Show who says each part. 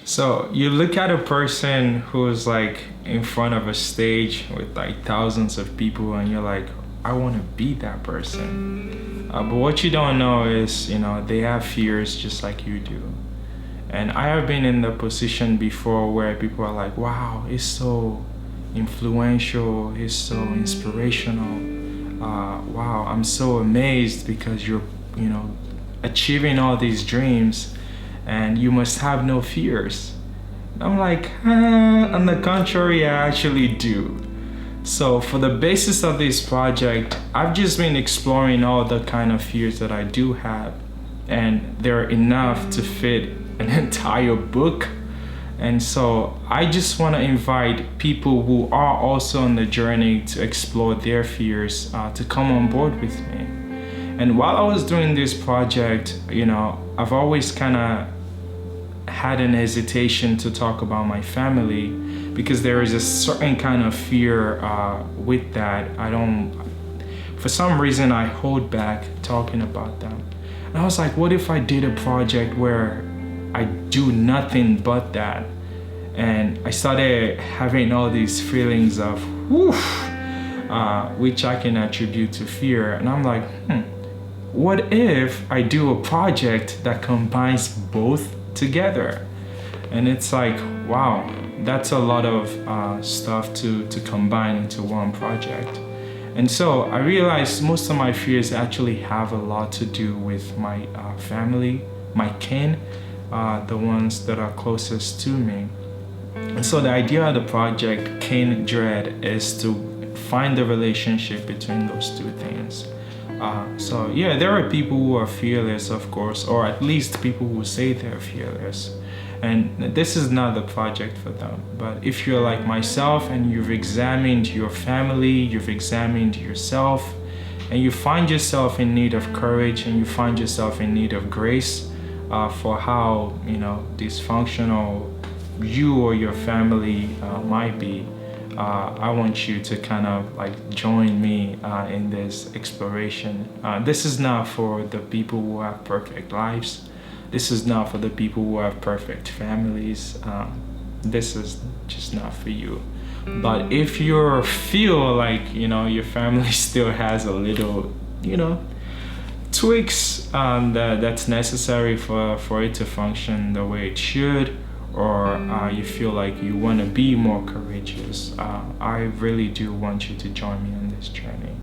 Speaker 1: So you look at a person who's like in front of a stage with like thousands of people, and you're like, I want to be that person. But what you don't know is, they have fears just like you do. And I have been in the position before where people are like, wow, he's so influential, he's so inspirational. Wow, I'm so amazed because you're, achieving all these dreams and you must have no fears. I'm like, on the contrary, I actually do. So for the basis of this project, I've just been exploring all the kind of fears that I do have, and they're enough to fit an entire book. And so I just want to invite people who are also on the journey to explore their fears to come on board with me. And while I was doing this project, I've always kind of had an hesitation to talk about my family because there is a certain kind of fear with that. For some reason, I hold back talking about them. And I was like, what if I did a project where I do nothing but that? And I started having all these feelings of which I can attribute to fear. And I'm like, what if I do a project that combines both together? And it's like, wow, that's a lot of stuff to combine into one project. And so I realized most of my fears actually have a lot to do with my family, my kin, the ones that are closest to me. And so the idea of the project kin.DREAD is to find the relationship between those two things. So yeah, there are people who are fearless, of course, or at least people who say they're fearless. And this is not the project for them. But if you're like myself and you've examined your family, you've examined yourself, and you find yourself in need of courage and you find yourself in need of grace for how, dysfunctional you or your family might be, I want you to kind of like join me in this exploration. This is not for the people who have perfect lives. This is not for the people who have perfect families. This is just not for you. But if you feel like, your family still has a little, tweaks that's necessary for it to function the way it should, or you feel like you want to be more courageous, I really do want you to join me on this journey.